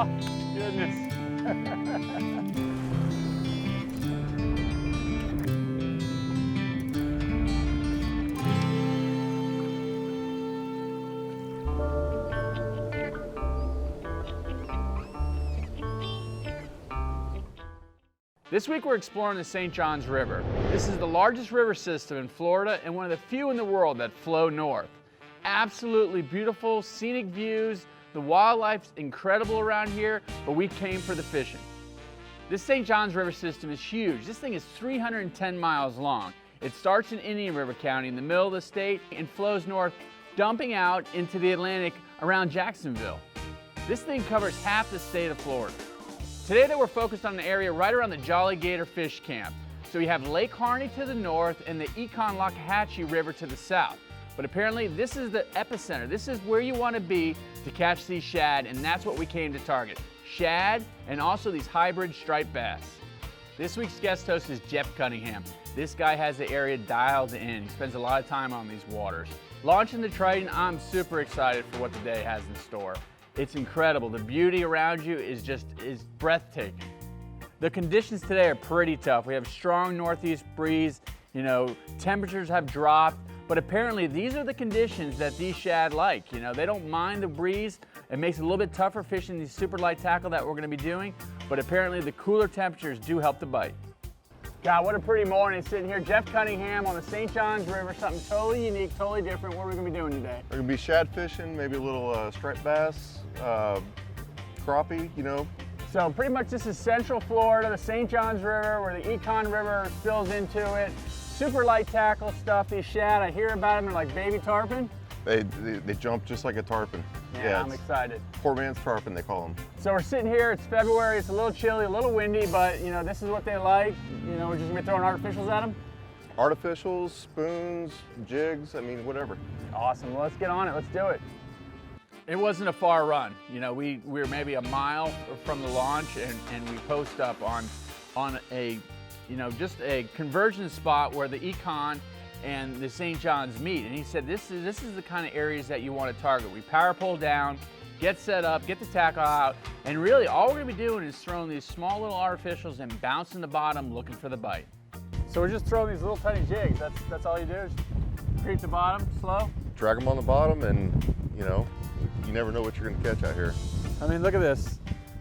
Oh, goodness. This week we're exploring the St. Johns River. This is the largest river system in Florida and one of the few in the world that flow north. Absolutely beautiful, scenic views. The wildlife's incredible around here, but we came for the fishing. This St. Johns River system is huge. This thing is 310 miles long. It starts in Indian River County in the middle of the state and flows north, dumping out into the Atlantic around Jacksonville. This thing covers half the state of Florida. Today though, we're focused on an area right around the Jolly Gator Fish Camp. So you have Lake Harney to the north and the Econ Lockhatchee River to the south. But apparently this is the epicenter. This is where you want to be to catch these shad, and that's what we came to target. Shad and also these hybrid striped bass. This week's guest host is Jeff Cunningham. This guy has the area dialed in. He spends a lot of time on these waters. Launching the Triton, I'm super excited for what the day has in store. It's incredible. The beauty around you is breathtaking. The conditions today are pretty tough. We have strong northeast breeze, temperatures have dropped, but apparently these are the conditions that these shad like. They don't mind the breeze. It makes it a little bit tougher fishing these super light tackle that we're gonna be doing, but apparently the cooler temperatures do help the bite. God, what a pretty morning sitting here. Jeff Cunningham on the St. Johns River, something totally unique, totally different. What are we gonna be doing today? We're gonna be shad fishing, maybe a little striped bass, crappie, So pretty much this is Central Florida, the St. Johns River, where the Econ River spills into it. Super light tackle stuff. These shad, I hear about them, they're like baby tarpon. They jump just like a tarpon. Yeah, I'm excited. Poor man's tarpon, they call them. So we're sitting here, it's February, it's a little chilly, a little windy, but this is what they like. We're just gonna be throwing artificials at them. Artificials, spoons, jigs, whatever. Awesome, well, let's get on it, let's do it. It wasn't a far run. We were maybe a mile from the launch and we post up on a, just a conversion spot where the Econ and the St. John's meet. And he said, this is the kind of areas that you want to target. We power pole down, get set up, get the tackle out, and really all we're gonna be doing is throwing these small little artificials and bouncing the bottom looking for the bite. So we're just throwing these little tiny jigs. That's all you do, is creep the bottom slow. Drag them on the bottom and, you never know what you're gonna catch out here. Look at this.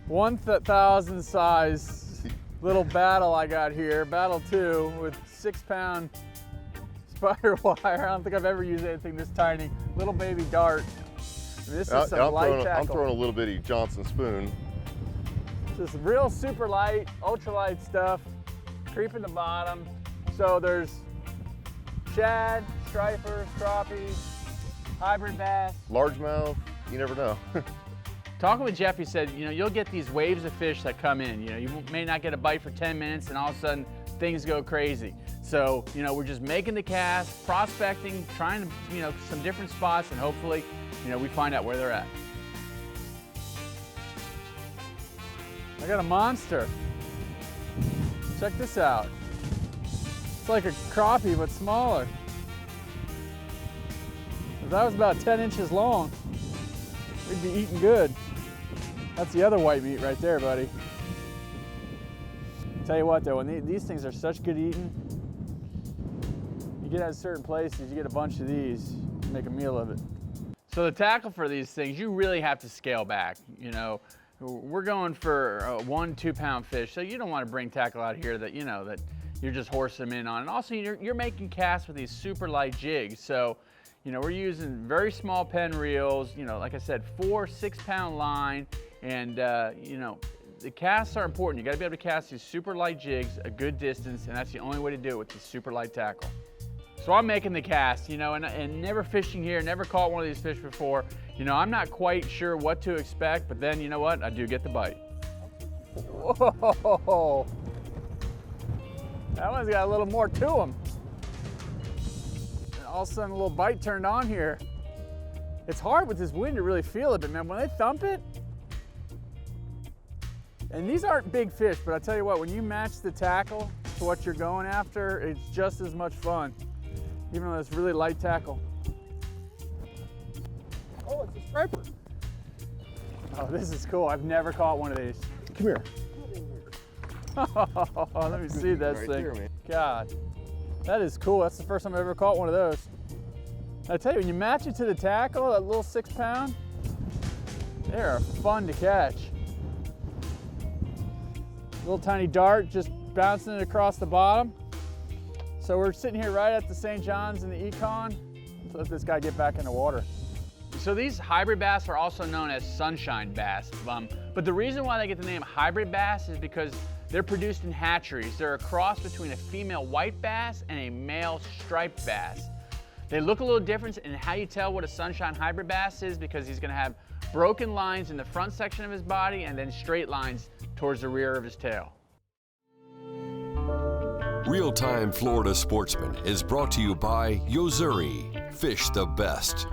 1,000 size little battle I got here, battle 2 with 6-pound spider wire. I don't think I've ever used anything this tiny. Little baby dart. This is some light tackle. I'm throwing a little bitty Johnson spoon. Just real super light, ultralight stuff, creeping the bottom. So there's shad, stripers, crappies, hybrid bass. Largemouth, you never know. Talking with Jeff, he said, you'll get these waves of fish that come in. You may not get a bite for 10 minutes and all of a sudden things go crazy. So, we're just making the cast, prospecting, trying to, some different spots, and hopefully, we find out where they're at. I got a monster. Check this out. It's like a crappie, but smaller. If that was about 10 inches long, we'd be eating good. That's the other white meat right there, buddy. Tell you what though, when these things are such good eating, you get at certain places, you get a bunch of these, you make a meal of it. So the tackle for these things, you really have to scale back. We're going for a 1-2 pound fish, so you don't want to bring tackle out here that, that you're just horsing them in on. And also you're making casts with these super light jigs. So, we're using very small pen reels, like I said, 4-6-pound line, and the casts are important. You got to be able to cast these super light jigs a good distance, and that's the only way to do it with the super light tackle. So I'm making the cast, and never fishing here, never caught one of these fish before. I'm not quite sure what to expect, but then you know what? I do get the bite. Whoa! That one's got a little more to him. And all of a sudden, a little bite turned on here. It's hard with this wind to really feel it, but man, when they thump it, and these aren't big fish, but I tell you what, when you match the tackle to what you're going after, it's just as much fun, even though it's really light tackle. Oh, it's a striper. Oh, this is cool. I've never caught one of these. Come here. Oh, let me see that Right thing. there, man. God, that is cool. That's the first time I've ever caught one of those. I tell you, when you match it to the tackle, that little 6 pound, they are fun to catch. Little tiny dart just bouncing it across the bottom. So we're sitting here right at the St. John's in the Econ. Let's let this guy get back in the water. So these hybrid bass are also known as sunshine bass, but the reason why they get the name hybrid bass is because they're produced in hatcheries. They're a cross between a female white bass and a male striped bass. They look a little different, and how you tell what a sunshine hybrid bass is because he's gonna have broken lines in the front section of his body and then straight lines towards the rear of his tail. Real-Time Florida Sportsman is brought to you by Yozuri. Fish the best.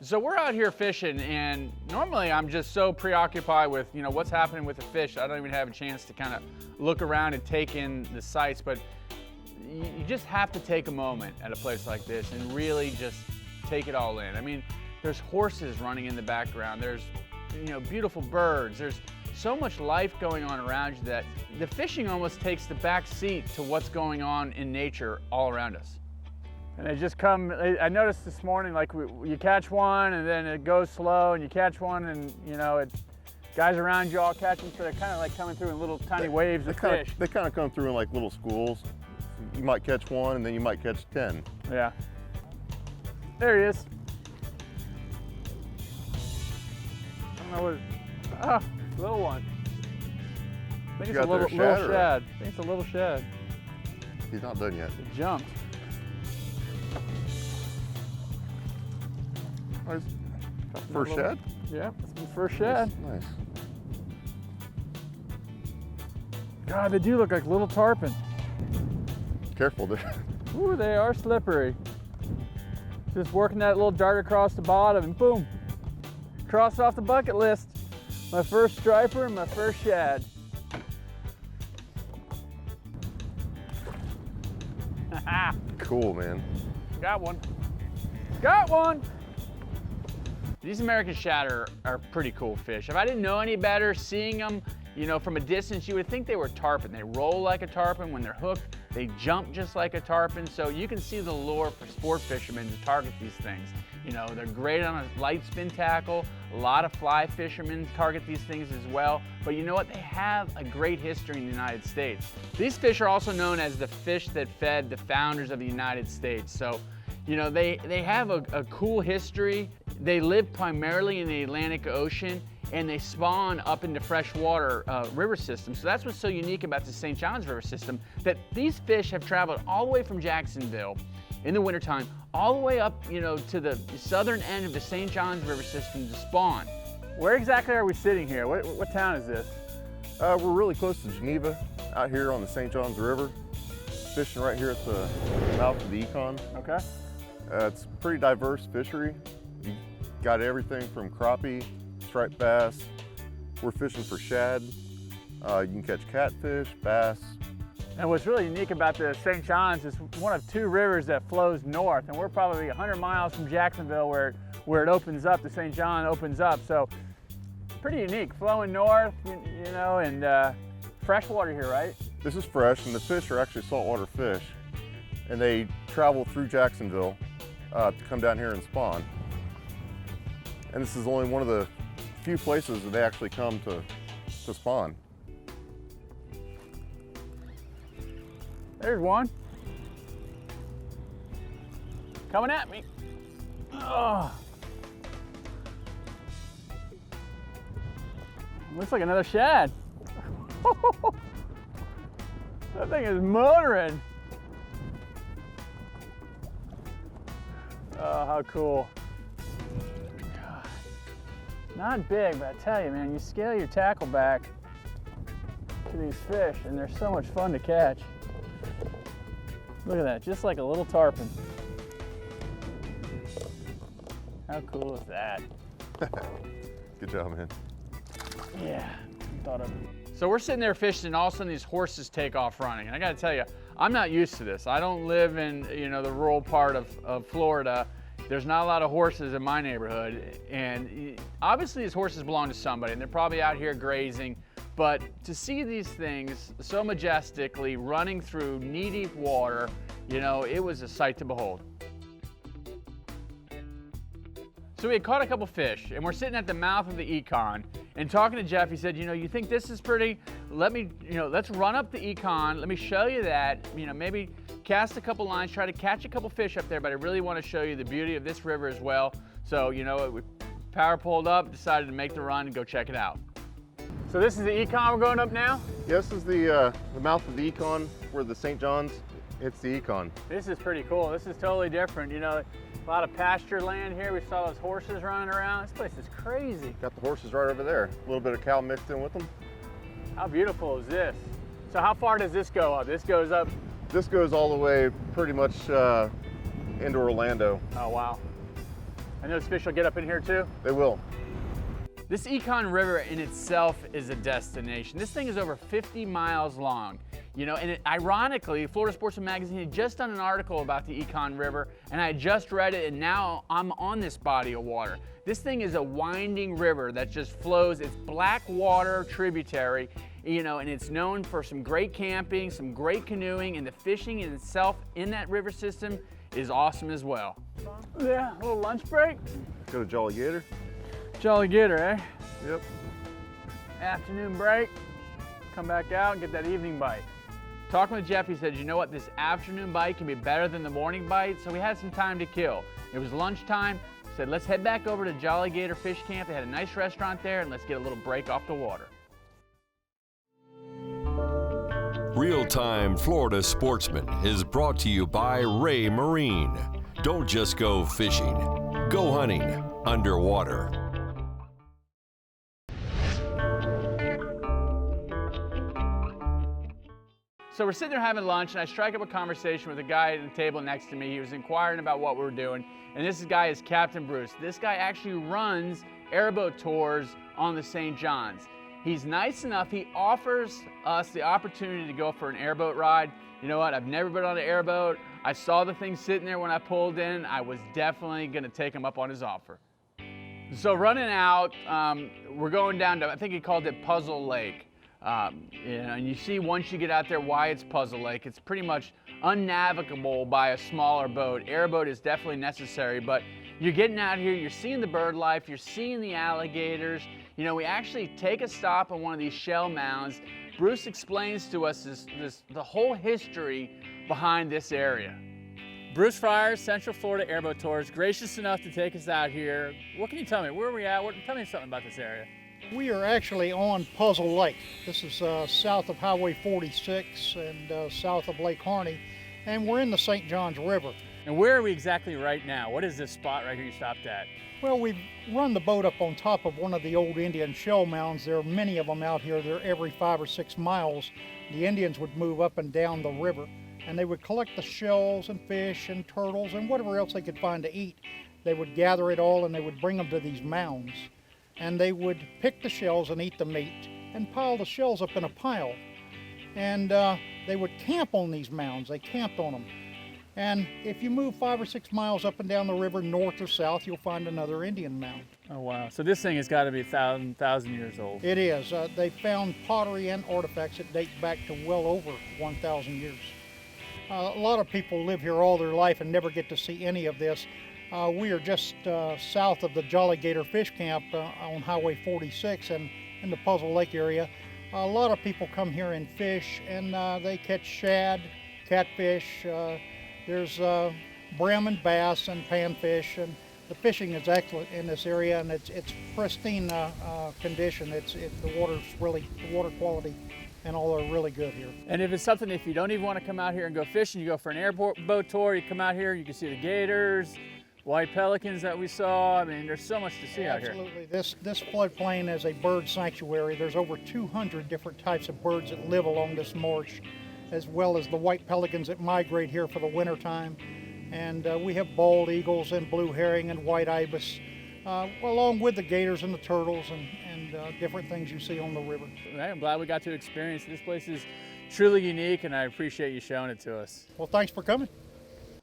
So we're out here fishing, and normally I'm just so preoccupied with, what's happening with the fish. I don't even have a chance to kind of look around and take in the sights, but you just have to take a moment at a place like this and really just take it all in. I mean, there's horses running in the background. There's, beautiful birds. There's so much life going on around you that the fishing almost takes the back seat to what's going on in nature all around us. And they just come, I noticed this morning, like you catch one and then it goes slow, and you catch one and, guys around you all catching, so they're kind of like coming through in little tiny waves of fish. They kind of come through in like little schools. You might catch one and then you might catch 10. Yeah. There he is. I don't know what, little one. I think it's a little shad. I think it's a little shad. He's not done yet. It jumped. First shad? Yeah, it's my first shad. Nice. God, they do look like little tarpon. Careful there. Ooh, they are slippery. Just working that little dart across the bottom and boom. Cross off the bucket list. My first striper and my first shad. Cool, man. Got one. Got one! These American shad are pretty cool fish. If I didn't know any better, seeing them, from a distance, you would think they were tarpon. They roll like a tarpon. When they're hooked, they jump just like a tarpon. So you can see the lure for sport fishermen to target these things. They're great on a light spin tackle. A lot of fly fishermen target these things as well. But you know what? They have a great history in the United States. These fish are also known as the fish that fed the founders of the United States. So, they have a cool history. They live primarily in the Atlantic Ocean, and they spawn up into freshwater river systems. So that's what's so unique about the St. John's River system, that these fish have traveled all the way from Jacksonville in the wintertime, all the way up, to the southern end of the St. John's River system to spawn. Where exactly are we sitting here? What town is this? We're really close to Geneva, out here on the St. John's River, fishing right here at the mouth of the Econ. Okay. It's a pretty diverse fishery. You got everything from crappie, striped bass. We're fishing for shad. You can catch catfish, bass. And what's really unique about the St. John's is one of 2 rivers that flows north, and we're probably 100 miles from Jacksonville where it opens up, the St. John opens up. So pretty unique, flowing north, and freshwater here, right? This is fresh, and the fish are actually saltwater fish, and they travel through Jacksonville to come down here and spawn. And this is only one of the few places that they actually come to spawn. There's one. Coming at me. Oh. Looks like another shad. That thing is motoring. Oh, how cool. God. Not big, but I tell you, man, you scale your tackle back to these fish, and they're so much fun to catch. Look at that, just like a little tarpon. How cool is that? Good job, man. Yeah, thought of it. So we're sitting there fishing, and all of a sudden these horses take off running. And I gotta tell you, I'm not used to this. I don't live in, you know, the rural part of Florida. There's not a lot of horses in my neighborhood, and obviously these horses belong to somebody, and they're probably out here grazing, but to see these things so majestically running through knee-deep water, you know, it was a sight to behold. So we had caught a couple fish, and we're sitting at the mouth of the Econ, and talking to Jeff, he said, you know, you think this is pretty? Let's run up the Econ, let me show you that, you know, maybe cast a couple lines, try to catch a couple fish up there, but I really want to show you the beauty of this river as well. So, you know, we power pulled up, decided to make the run and go check it out. So this is the Econ we're going up now? This is the mouth of the Econ, where the St. John's hits the Econ. This is pretty cool. This is totally different. You know, a lot of pasture land here. We saw those horses running around. This place is crazy. Got the horses right over there. A little bit of cow mixed in with them. How beautiful is this? So how far does this go up? This goes up? This goes all the way pretty much into Orlando. Oh, wow. And those fish will get up in here too? They will. This Econ River in itself is a destination. This thing is over 50 miles long. You know, and ironically, Florida Sportsman magazine had just done an article about the Econ River, and I had just read it, and now I'm on this body of water. This thing is a winding river that just flows. It's black water tributary, you know, and it's known for some great camping, some great canoeing, and the fishing in itself in that river system is awesome as well. Yeah, a little lunch break. Go to Jolly Gator. Jolly Gator, eh? Yep. Afternoon break, come back out and get that evening bite. Talking with Jeff, he said, you know what, this afternoon bite can be better than the morning bite, so we had some time to kill. It was lunchtime, said let's head back over to Jolly Gator Fish Camp. They had a nice restaurant there, and let's get a little break off the water. Real-Time Florida Sportsman is brought to you by Ray Marine. Don't just go fishing, go hunting underwater. So we're sitting there having lunch, and I strike up a conversation with a guy at the table next to me. He was inquiring about what we were doing, and this guy is Captain Bruce. This guy actually runs airboat tours on the St. John's. He's nice enough, he offers us the opportunity to go for an airboat ride. You know what, I've never been on an airboat. I saw the thing sitting there when I pulled in. I was definitely gonna take him up on his offer. So running out, we're going down to, I think he called it Puzzle Lake. You know, and you see once you get out there why it's Puzzle Lake. It's pretty much unnavigable by a smaller boat. Airboat is definitely necessary, but you're getting out here, you're seeing the bird life, you're seeing the alligators. You know, we actually take a stop on one of these shell mounds. Bruce explains to us the whole history behind this area. Bruce Fryer, Central Florida Airboat Tours, gracious enough to take us out here. What can you tell me? Where are we at? Tell me something about this area. We are actually on Puzzle Lake. This is south of Highway 46 and south of Lake Harney, and we're in the St. John's River. And where are we exactly right now? What is this spot right here you stopped at? Well, we've run the boat up on top of one of the old Indian shell mounds. There are many of them out here. They're every 5 or 6 miles. The Indians would move up and down the river, and they would collect the shells and fish and turtles and whatever else they could find to eat. They would gather it all and they would bring them to these mounds. And they would pick the shells and eat the meat and pile the shells up in a pile. And they would camp on these mounds. They camped on them. And if you move 5 or 6 miles up and down the river, north or south, you'll find another Indian mound. Oh, wow. So this thing has got to be 1,000 years old. It is. They found pottery and artifacts that date back to well over 1,000 years. A lot of people live here all their life and never get to see any of this. We are just south of the Jolly Gator Fish Camp on Highway 46 and in the Puzzle Lake area. A lot of people come here and fish, and they catch shad, catfish. There's brim and bass and panfish, and the fishing is excellent in this area, and it's pristine condition. The water quality and all are really good here. And if it's something, if you don't even want to come out here and go fishing, you go for an airboat tour, you come out here, you can see the gators, white pelicans that we saw. I mean, there's so much to see out here. Absolutely. This floodplain is a bird sanctuary. There's over 200 different types of birds that live along this marsh, as well as the white pelicans that migrate here for the winter time. And we have bald eagles and blue herring and white ibis, along with the gators and the turtles and different things you see on the river. I'm glad we got to experience. This place is truly unique, and I appreciate you showing it to us. Well, thanks for coming.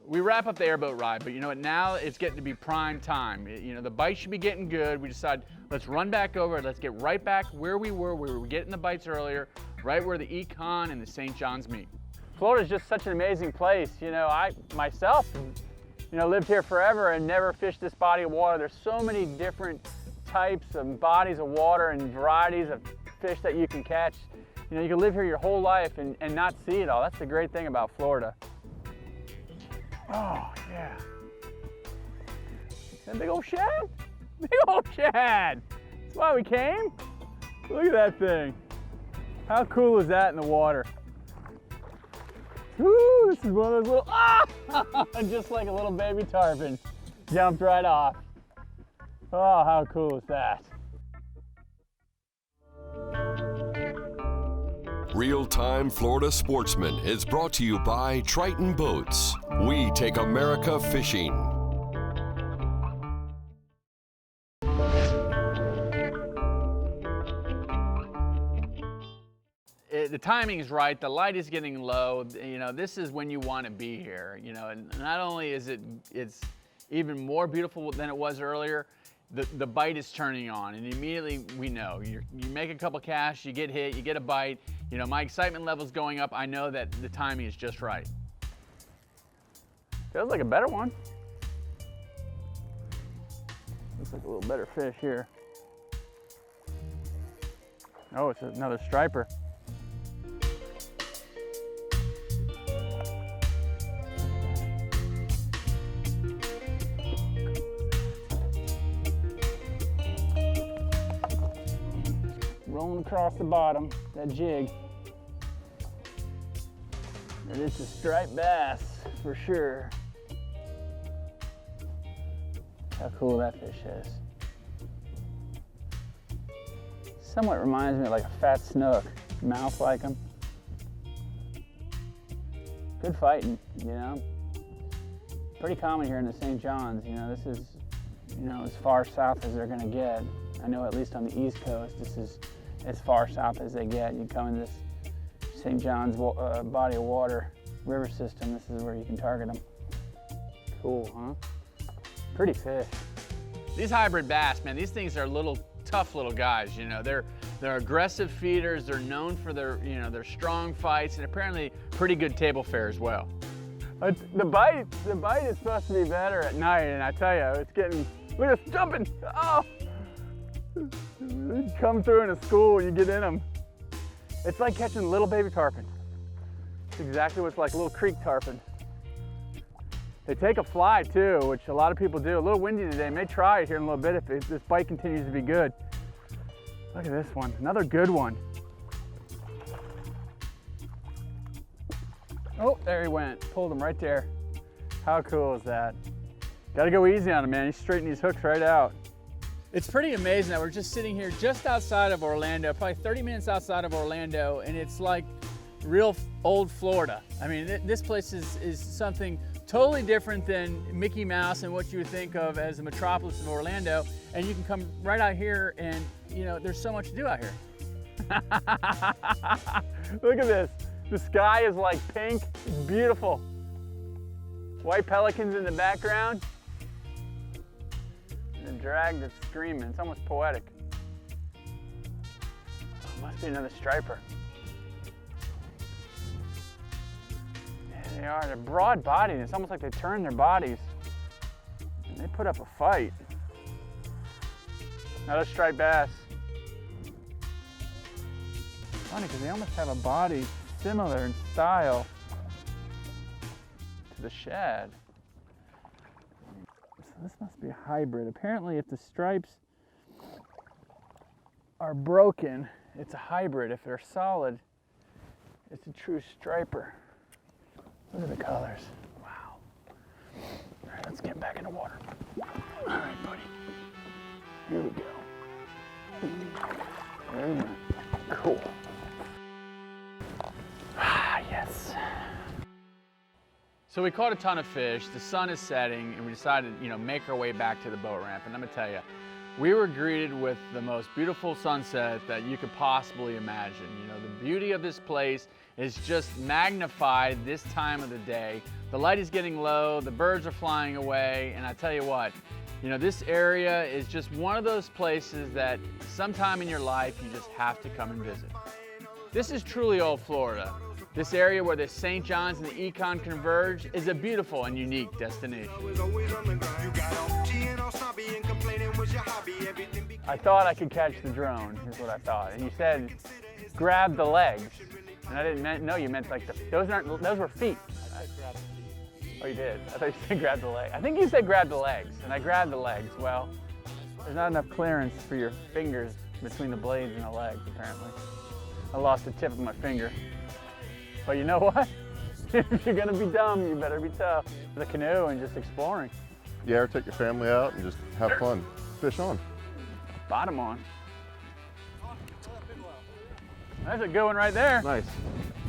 We wrap up the airboat ride, but you know what, now it's getting to be prime time. You know, the bite should be getting good. We decided, let's run back over, let's get right back where we were getting the bites earlier, right where the Econ and the St. John's meet. Florida's just such an amazing place. You know, I myself, you know, lived here forever and never fished this body of water. There's so many different types of bodies of water and varieties of fish that you can catch. You know, you can live here your whole life and not see it all. That's the great thing about Florida. Oh, yeah. That big old shad? Big old shad! That's why we came. Look at that thing. How cool is that in the water? Woo, this is one of those little, just like a little baby tarpon. Jumped right off. Oh, how cool is that? Real-Time Florida Sportsman is brought to you by Triton Boats. We take America fishing. The timing is right, the light is getting low. You know, this is when you want to be here. You know, and not only is it's even more beautiful than it was earlier, the bite is turning on, and immediately we know. You make a couple casts, you get hit, you get a bite. You know, my excitement level's going up. I know that the timing is just right. Feels like a better one. Looks like a little better fish here. Oh, it's another striper. Rolling across the bottom, that jig. And it's a striped bass for sure. How cool that fish is. Somewhat reminds me of like a fat snook, mouth like him. Good fighting, you know. Pretty common here in the St. John's. You know, this is, you know, as far south as they're gonna get. I know at least on the East Coast, this is as far south as they get. You come in this St. John's body of water river system, this is where you can target them. Cool, huh? Pretty fish. These hybrid bass, man, these things are little, tough little guys, you know. They're aggressive feeders, they're known for their, you know, their strong fights, and apparently pretty good table fare as well. The bite is supposed to be better at night, and I tell you, it's getting, look at this jumping, oh! You come through in a school, you get in them. It's like catching little baby tarpon. It's exactly what it's like, little creek tarpon. They take a fly too, which a lot of people do. A little windy today, may try it here in a little bit if this bite continues to be good. Look at this one, another good one. Oh, there he went, pulled him right there. How cool is that? Gotta go easy on him, man. He's straightening these hooks right out. It's pretty amazing that we're just sitting here just outside of Orlando, probably 30 minutes outside of Orlando, and it's like real old Florida. I mean, this place is something totally different than Mickey Mouse and what you would think of as the metropolis of Orlando, and you can come right out here and, you know, there's so much to do out here. Look at this. The sky is like pink, it's beautiful. White pelicans in the background. The drag that's screaming, it's almost poetic. Oh, must be another striper. Yeah, they are, they're broad bodied. It's almost like they turn their bodies and they put up a fight. Another striped bass. Funny, because they almost have a body similar in style to the shad. This must be a hybrid. Apparently, if the stripes are broken, it's a hybrid. If they're solid, it's a true striper. Look at the colors. Wow. All right, let's get back in the water. All right, buddy. Here we go. Cool. Ah, yes. So we caught a ton of fish, the sun is setting, and we decided, you know, make our way back to the boat ramp. And I'm gonna tell you, we were greeted with the most beautiful sunset that you could possibly imagine. You know, the beauty of this place is just magnified this time of the day. The light is getting low, the birds are flying away, and I tell you what, you know, this area is just one of those places that sometime in your life you just have to come and visit. This is truly old Florida. This area where the St. John's and the Econ converge is a beautiful and unique destination. I thought I could catch the drone, is what I thought. And you said, grab the legs. And I didn't know you meant like those were feet. Oh, you did? I thought you said grab the leg. I think you said grab the legs, and I grabbed the legs. Well, there's not enough clearance for your fingers between the blades and the legs, apparently. I lost the tip of my finger. But you know what? If you're gonna be dumb, you better be tough. The canoe and just exploring. Yeah, or take your family out and just have fun. Fish on. Bottom on. That's a good one right there. Nice.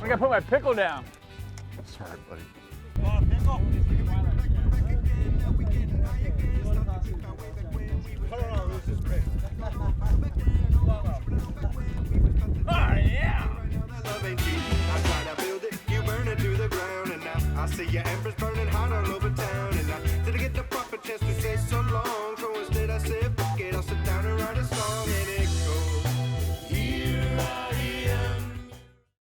I gotta put my pickle down. Sorry, buddy. Oh, yeah! I try to build it, you burn it to the ground, and now I see your embers burning hot all over town.